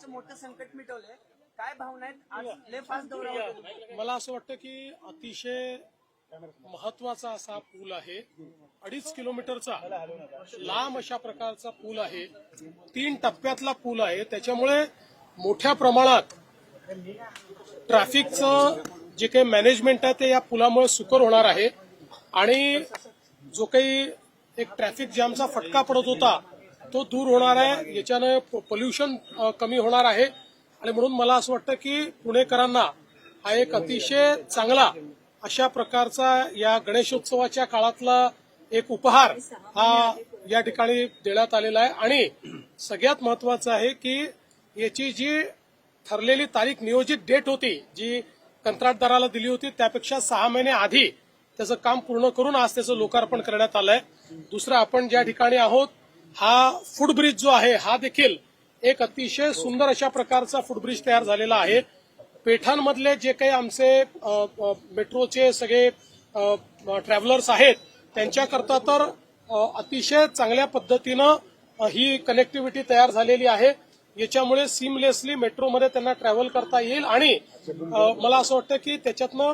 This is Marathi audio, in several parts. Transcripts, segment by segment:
असं मोठं संकट मिटवलंय. काय भावना आहेत? आज लय फास्ट दौरा होता. मला असं वाटतं की अतिशय महत्वाचा असा पूल आहे. 2.5 किलोमीटरचा लांब अशा प्रकारचा पूल आहे. 3 टप्प्यातला पूल आहे. त्याच्यामुळे मोठ्या प्रमाणात ट्रॅफिकचं जे काही मॅनेजमेंट आहे ते या पुलामुळे सुकर होणार आहे आणि जो काही एक ट्रॅफिक जॅमचा फटका पडत होता तो दूर होणार आहे. याच्याने पोल्युशन कमी होणार आहे आणि म्हणून मला असं वाटतं की पुणेकरांना हा एक अतिशय चांगला अशा प्रकारचा या गणेशोत्सवाच्या काळातला एक उपहार हा या ठिकाणी देण्यात आलेला आहे. आणि सगळ्यात महत्वाचं आहे की याची जी ठरलेली तारीख नियोजित डेट होती जी कंत्राटदाराला दिली होती त्यापेक्षा 6 महिने आधी त्याचं काम पूर्ण करून आज त्याचं लोकार्पण करण्यात आलंय. दुसरं आपण ज्या ठिकाणी आहोत हा फुटब्रिज जो आहे हा देखील एक अतिशय सुंदर अशा प्रकारचा फुटब्रिज तयार झालेला आहे. पेठांमधले जे काही आमचे मेट्रोचे सगळे ट्रॅव्हलर्स आहेत त्यांच्याकरता तर अतिशय चांगल्या पद्धतीनं ही कनेक्टिव्हिटी तयार झालेली आहे. याच्यामुळे सिमलेसली मेट्रोमध्ये त्यांना ट्रॅव्हल करता येईल आणि मला असं वाटतं की त्याच्यातनं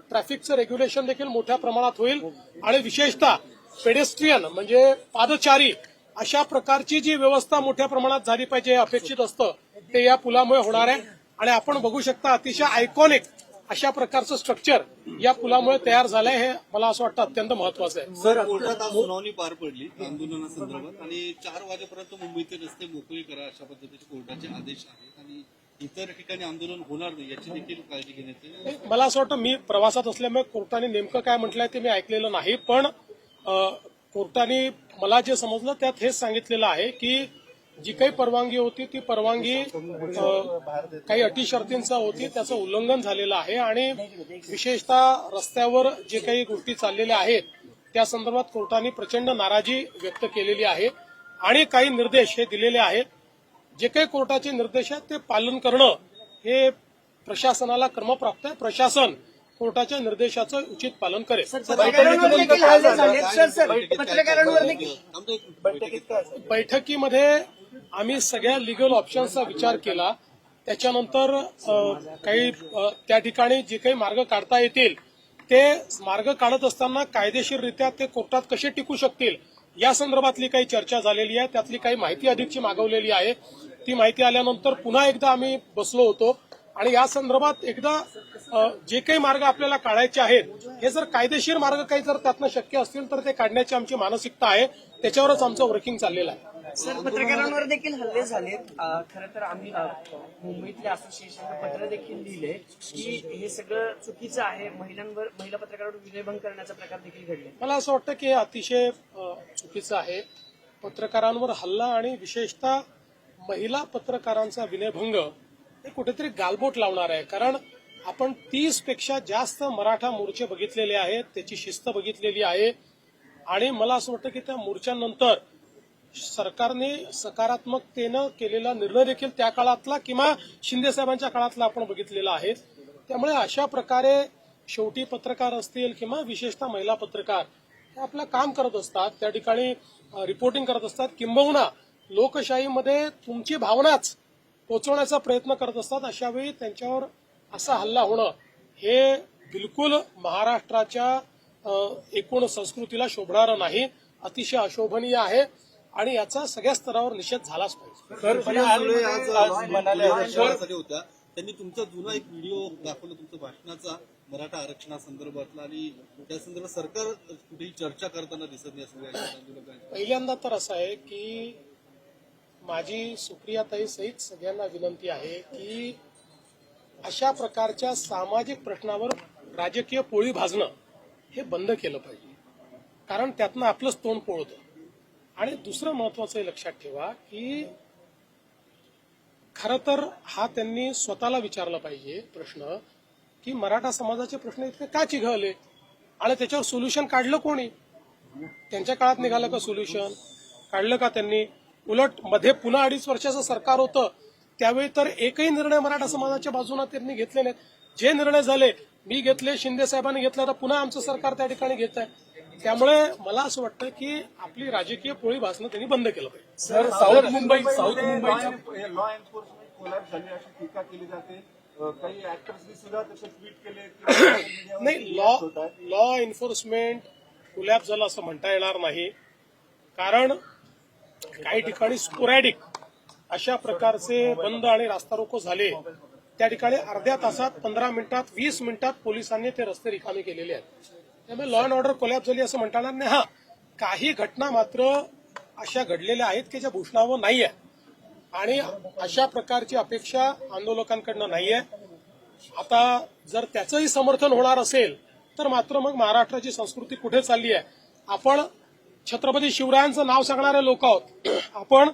ट्रॅफिकचं रेग्युलेशन देखील मोठ्या प्रमाणात होईल आणि विशेषतः पेडेस्ट्रियन म्हणजे पादचारी अशा प्रकारची जी व्यवस्था मोठ्या प्रमाणात झाली पाहिजे अपेक्षित असतं ते या पुलामुळे होणार आहे. आणि आपण बघू शकता अतिशय आयकॉनिक अशा प्रकारचं स्ट्रक्चर या पुलामुळे तयार झालंय. हे मला असं वाटतं अत्यंत महत्वाचं आहे. सर, कोर्टात आज सुनावणी पार पडली आंदोलनासंदर्भात आणि 4 वाजेपर्यंत मुंबईचे रस्ते मोकळे करा अशा पद्धतीचे कोर्टाचे आदेश आहेत आणि इतर ठिकाणी आंदोलन होणार नाही याची देखील काळजी घेण्यात येईल. मला असं वाटतं मी प्रवासात असल्यामुळे कोर्टाने नेमकं काय म्हटलंय ते मी ऐकलेलं नाही. पण कोर्टाने मला जे समजलं त्यात हेच सांगितलेलं आहे की जी काही परवानगी होती ती परवानगी काही अटी शर्तींचा होती त्याचं उल्लंघन झालेलं आहे आणि विशेषतः रस्त्यावर जे काही गोष्टी चाललेल्या आहेत त्या संदर्भात कोर्टाने प्रचंड नाराजी व्यक्त केलेली आहे आणि काही निर्देश हे दिलेले आहेत. जे काही कोर्टाचे निर्देश आहेत ते पालन करणं हे प्रशासनाला क्रमप्राप्त आहे. प्रशासन कोर्टाच्या निर्देशाचं उचित पालन करेल. बैठकीमध्ये आम्ही सगळ्या लिगल ऑप्शन्सचा विचार केला. त्याच्यानंतर काही त्या ठिकाणी जे काही मार्ग काढता येतील ते मार्ग काढत असताना कायदेशीररित्या ते कोर्टात कसे टिकू शकतील या संदर्भातली काही चर्चा झालेली आहे. त्यातली काही माहिती अधिकची मागवलेली आहे. ती माहिती आल्यानंतर पुन्हा एकदा आम्ही बसलो होतो आणि या संदर्भात एकदा जे काही मार्ग आपल्याला काढायचे आहेत हे जर कायदेशीर मार्ग काही जर त्यातनं शक्य असतील तर ते काढण्याची आमची मानसिकता आहे. त्याच्यावरच आमचं वर्किंग चाललेलं आहे. सर, पत्रकारांवर देखील हल्ले झालेत. खरं तर आम्ही मुंबईतल्या असोसिएशनला पत्र देखील लिहिले की हे सगळं चुकीचं आहे. महिला पत्रकारांवर विनयभंग करण्याचा प्रकार देखील घडले. मला असं वाटतं की हे अतिशय चुकीचं आहे. पत्रकारांवर हल्ला आणि विशेषतः महिला पत्रकारांचा विनयभंग हे कुठेतरी गालबोट लावणार आहे. कारण आपण 30 पेक्षा जास्त मराठा मोर्चे बघितलेले आहेत. त्याची शिस्त बघितलेली आहे आणि मला असं वाटतं की त्या मोर्चांनंतर सरकारने सकारात्मकतेनं केलेला निर्णय देखील त्या काळातला किंवा शिंदे साहेबांच्या काळातला आपण बघितलेला आहे. त्यामुळे अशा प्रकारे शेवटी पत्रकार असतील किंवा विशेषतः महिला पत्रकार हे आपलं काम करत असतात. त्या ठिकाणी रिपोर्टिंग करत असतात. किंबहुना लोकशाहीमध्ये तुमची भावनाच पोचवण्याचा प्रयत्न करत असतात. अशावेळी त्यांच्यावर असा हल्ला होणं हे बिलकुल महाराष्ट्राच्या एकूण संस्कृतीला शोभणारं नाही. अतिशय अशोभनीय आहे आणि याचा सगळ्या स्तरावर निषेध झालाच पाहिजे. होत्या त्यांनी तुमचा जुना एक व्हिडिओ दाखवला तुमच्या भाषणाचा मराठा आरक्षणासंदर्भातला आणि त्या संदर्भात सरकार कुठेही चर्चा करताना दिसत नाही. पहिल्यांदा तर असं आहे की माझी सुप्रियाताई सहित सगळ्यांना विनंती आहे की अशा प्रकारच्या सामाजिक प्रश्नावर राजकीय पोळी भाजणं हे बंद केलं पाहिजे. कारण त्यातनं आपलंच तोंड पोळतं. आणि दुसरं महत्वाचं लक्षात ठेवा की खरं तर हा त्यांनी स्वतःला विचारला पाहिजे प्रश्न की मराठा समाजाचे प्रश्न इतके का चिघळले आणि त्याच्यावर सोल्युशन काढलं कोणी? त्यांच्या काळात निघालं का सोल्युशन? काढलं का त्यांनी? उलट मध्ये पुन्हा 2.5 वर्षाचं सरकार होतं त्यावेळी तर एकही निर्णय मराठा समाजाच्या बाजूने त्यांनी घेतले नाहीत. जे निर्णय झाले मी घेतले, शिंदे साहेबांनी घेतला, तर पुन्हा आमचं सरकार त्या ठिकाणी घेत आहे. त्यामुळे मला असं वाटतं की आपली राजकीय पोळी भासणं त्यांनी बंद केलं पाहिजे. सर साऊथ मुंबईच्या लॉ एन्फोर्समेंट कोलॅप्स झाली अशी टीका केली जाते. काही ऍक्टर्सनी सुद्धा तसे ट्विट केले. नाही, लॉ एन्फोर्समेंट कोलॅप्स झालं असं म्हणता येणार नाही. कारण काही ठिकाणी स्पोरॅडिक अशा प्रकारचे बंद आणि रास्ता रोको झाले. त्या ठिकाणी अर्ध्या तासात, 15 मिनिटात, 20 मिनिटात पोलिसांनी ते रस्ते रिकामे केलेले आहेत. त्यामुळे लॉ अँड ऑर्डर कोलॅप्स झाली असं म्हणता येणार नाही. हा, काही घटना मात्र अशा घडलेल्या आहेत की ज्या भूषणावं नाहीये आणि अशा प्रकारची अपेक्षा आंदोलकांकडनं नाहीये. आता जर त्याचंही समर्थन होणार असेल तर मात्र मग महाराष्ट्राची संस्कृती कुठे चालली आहे. आपण छत्रपती शिवरायांचं नाव सांगणारे लोक आहोत, आपण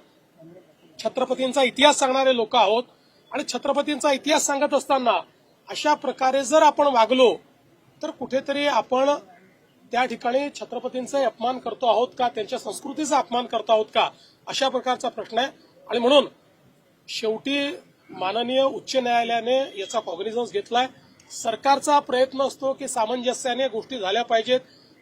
छत्रपतींचा इतिहास सांगणारे लोक आहोत आणि छत्रपतींचा इतिहास सांगत असताना अशा प्रकारे जर आपण वागलो तर कुठेतरी आपण त्या ठिकाणी छत्रपतींचा अपमान करतो आहोत का, त्यांच्या संस्कृतीचा अपमान करतो आहोत का, अशा प्रकारचा प्रश्न आहे. आणि म्हणून शेवटी माननीय उच्च न्यायालयाने याचा कॉग्निझन्स घेतलाय. सरकारचा प्रयत्न असतो की सामंजस्याने गोष्टी झाल्या पाहिजेत.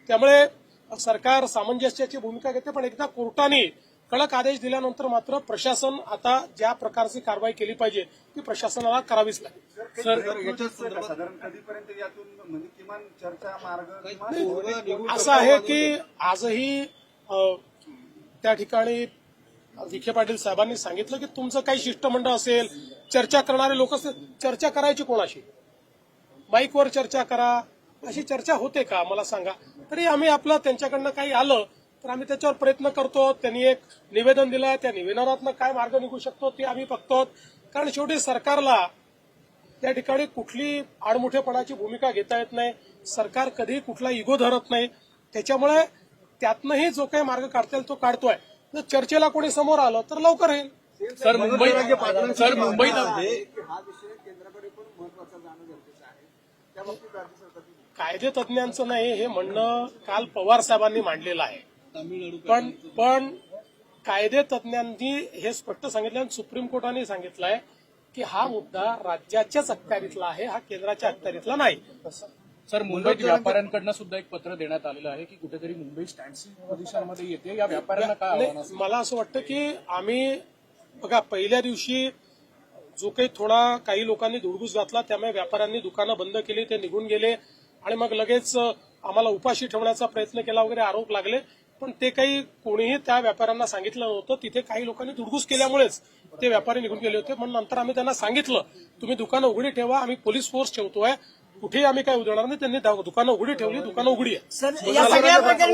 त्यामुळे सरकार सामंजस्याची भूमिका घेते. पण एकदा कोर्टाने कडक आदेश दिल्यानंतर मात्र प्रशासन आता ज्या प्रकारची कारवाई केली पाहिजे ती प्रशासनाला करावीच लागेल. साधारण कधीपर्यंत यातून म्हणजे किमान चर्चा मार्ग असं आहे की आजही त्या ठिकाणी विखे पाटील साहेबांनी सांगितलं की तुमचं काही शिष्टमंडळ असेल, चर्चा करणारे लोक असतील, चर्चा करायची कोणाशी? माईकवर चर्चा करा, अशी चर्चा होते का मला सांगा. तरी आम्ही आपलं त्यांच्याकडनं काही आलं तर आम्ही त्याच्यावर प्रयत्न करतो. त्यांनी एक निवेदन दिलंय, त्या निवेदनातनं काय मार्ग निघू शकतो ते आम्ही बघतो. कारण शेवटी सरकारला त्या ठिकाणी कुठली आडमुठेपणाची भूमिका घेता येत नाही. सरकार कधी कुठला इगो धरत नाही. त्याच्यामुळे त्यातनंही जो काही मार्ग काढता येईल तो काढतोय. जर चर्चेला कोणी समोर आलं तर लवकर येईल. सर मुंबईत हा विषय केंद्राकडे पण महत्वाचा जाणं गरजेचं आहे. त्या बाबतीत राज्य सरकारची कायदे तज्ज्ञांचं नाही हे म्हणणं काल पवार साहेबांनी मांडलेलं आहे. पण कायदे तज्ज्ञांनी हे स्पष्ट सांगितलं आणि सुप्रीम कोर्टाने सांगितलंय की हा मुद्दा राज्याच्याच अखत्यारीतला आहे, हा केंद्राच्या अखत्यारीतला नाही. सर मुंबईत व्यापाऱ्यांकडनं सुद्धा एक पत्र देण्यात आलेलं आहे की कुठेतरी मुंबई स्टँडस्टिल पोझिशनमध्ये येते. या व्यापाऱ्यांना काय आव्हान असेल? मला असं वाटतं की आम्ही बघा पहिल्या दिवशी जो काही थोडा काही लोकांनी धुडगूस घातला त्यामुळे व्यापाऱ्यांनी दुकानं बंद केली, ते निघून गेले आणि मग लगेच आम्हाला उपाशी ठेवण्याचा प्रयत्न केला वगैरे आरोप लागले. पण ते काही कोणीही त्या व्यापाऱ्यांना सांगितलं नव्हतं. तिथे काही लोकांनी धुडगूस केल्यामुळेच ते व्यापारी निघून गेले होते. म्हणून नंतर आम्ही त्यांना सांगितलं तुम्ही दुकानं उघडी ठेवा, आम्ही पोलीस फोर्स ठेवतोय, कुठेही आम्ही काय उधळणार नाही. त्यांनी दुकानं उघडी ठेवली, दुकानं उघडी आहे. सर या सगळ्या प्रकरणी